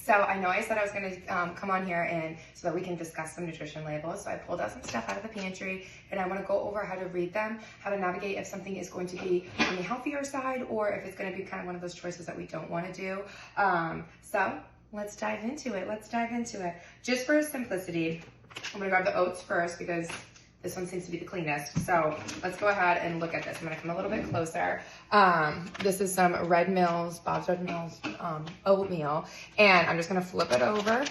So I know I said I was going to come on here and so that we can discuss some nutrition labels. So I pulled out some stuff out of the pantry and I want to go over how to read them, how to navigate if something is going to be on the healthier side or if it's going to be kind of one of those choices that we don't want to do. So let's dive into it. Just for simplicity, I'm going to grab the oats first because this one seems to be the cleanest. So let's go ahead and look at this. I'm gonna come a little bit closer. This is some Red Mills, Bob's Red Mills oatmeal. And I'm just gonna flip it over.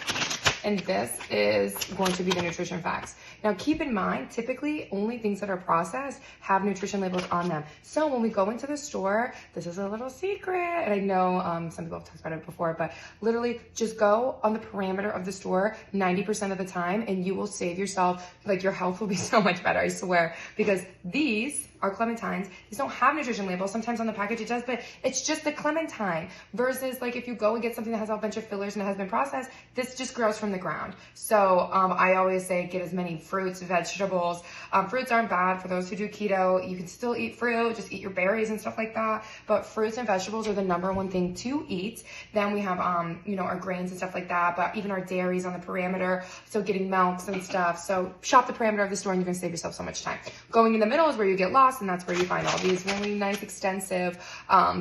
And this is going to be the nutrition facts. Now keep in mind, typically only things that are processed have nutrition labels on them. So when we go into the store, this is a little secret. And I know some people have talked about it before, but literally just go on the parameter of the store 90% of the time and you will save yourself, like your health will be so much better, I swear. Because these are clementines. These don't have nutrition labels. Sometimes on the package it does, but it's just a clementine. Versus like if you go and get something that has a bunch of fillers and it has been processed, this just grows from the ground. So I always say get as many fruits, vegetables. Fruits aren't bad for those who do keto. You can still eat fruit, just eat your berries and stuff like that. But fruits and vegetables are the #1 thing to eat. Then we have, our grains and stuff like that, but even our dairies on the parameter. So getting milks and stuff. So shop the parameter of the store and you're gonna save yourself so much time. Going in the middle is where you get lost and that's where you find all these really nice, extensive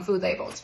food labels.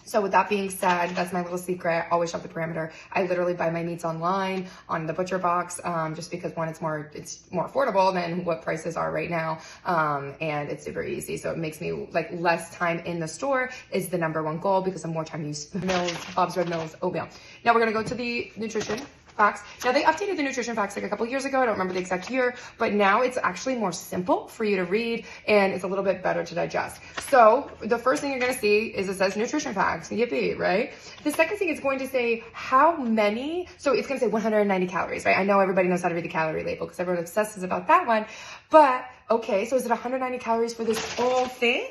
So with that being said, that's my little secret. Always shop the parameter. I literally buy my meats online on the butcher box, just because one, it's more affordable than what prices are right now. And it's super easy. So it makes me like less time in the store is the #1 goal because the more time you use Mills, Bob's Red Mills oatmeal. Now we're gonna go to the nutrition facts. Now they updated the nutrition facts like a couple years ago. I don't remember the exact year, but now it's actually more simple for you to read and it's a little bit better to digest. So the first thing you're going to see is it says nutrition facts, yippee, right? The second thing is going to say how many, so it's going to say 190 calories, right? I know everybody knows how to read the calorie label because everyone obsesses about that one, but okay, so is it 190 calories for this whole thing?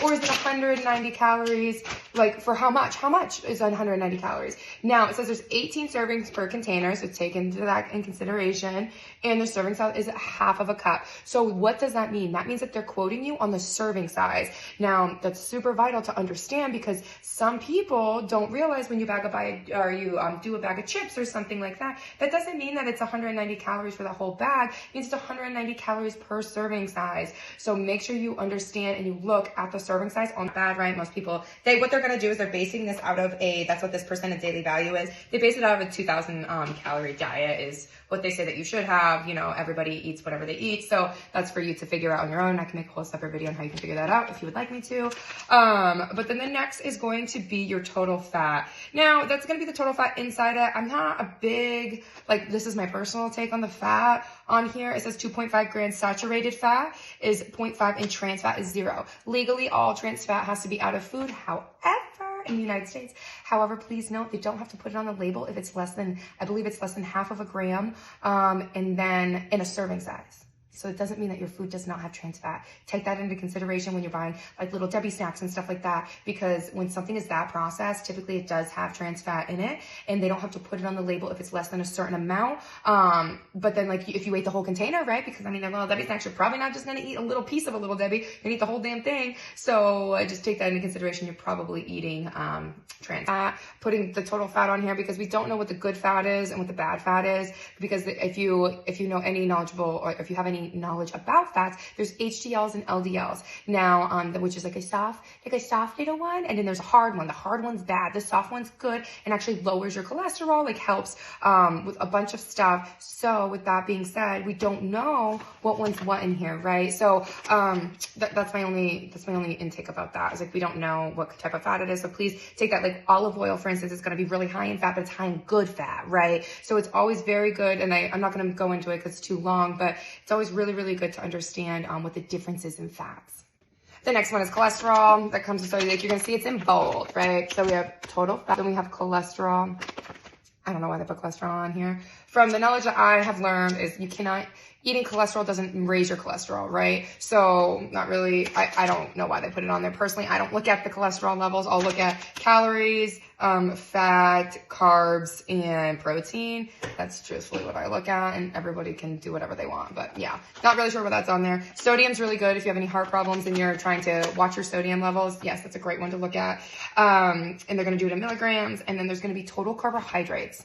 Or is it 190 calories, like for how much? How much is 190 calories? Now, it says there's 18 servings per container, so take into that in consideration. And the serving size is 1/2 cup. So what does that mean? That means that they're quoting you on the serving size. Now, that's super vital to understand because some people don't realize when you do a bag of chips or something like that, that doesn't mean that it's 190 calories for the whole bag. It means it's 190 calories per serving size. So make sure you understand and you look at the serving size on bad, right? Most people, what they're going to do is they're basing this out of that's what this percent of daily value is. They base it out of a 2,000 calorie diet is what they say that you should have. Everybody eats whatever they eat. So that's for you to figure out on your own. I can make a whole separate video on how you can figure that out if you would like me to. But then the next is going to be your total fat. Now that's going to be the total fat inside it. I'm not a big, this is my personal take on the fat on here. It says 2.5 grams saturated fat is 0.5 and trans fat is 0. Legally, all trans fat has to be out of food. However, in the United States, please note they don't have to put it on the label if it's less than, I believe it's less than 1/2 gram, and then in a serving size. So it doesn't mean that your food does not have trans fat. Take that into consideration when you're buying like Little Debbie snacks and stuff like that, because when something is that processed, typically it does have trans fat in it and they don't have to put it on the label if it's less than a certain amount. But then if you ate the whole container, right? Because that Little Debbie snacks, you're probably not just going to eat a little piece of a Little Debbie, you're going to eat the whole damn thing. So just take that into consideration. You're probably eating trans fat. Putting the total fat on here because we don't know what the good fat is and what the bad fat is, because if you know any knowledgeable or if you have any knowledge about fats, there's HDLs and LDLs. Now, which is like a soft little one, and then there's a hard one. The hard one's bad. The soft one's good and actually lowers your cholesterol, helps with a bunch of stuff. So with that being said, we don't know what one's what in here, right? So that's my only intake about that. Is we don't know what type of fat it is. So please take that. Olive oil, for instance, is going to be really high in fat, but it's high in good fat, right? So it's always very good. And I'm not going to go into it because it's too long, but it's always really, really good to understand what the difference is in fats. The next one is cholesterol. That comes, so you're going to see it's in bold, right? So we have total fat, then we have cholesterol. I don't know why they put cholesterol on here. From the knowledge that I have learned is you cannot eating cholesterol doesn't raise your cholesterol, right? So not really, I don't know why they put it on there. Personally, I don't look at the cholesterol levels. I'll look at calories, fat, carbs, and protein. That's truthfully what I look at, and everybody can do whatever they want. But yeah, not really sure what that's on there. Sodium's really good if you have any heart problems and you're trying to watch your sodium levels. Yes, that's a great one to look at. And they're going to do it in milligrams. And then there's going to be total carbohydrates.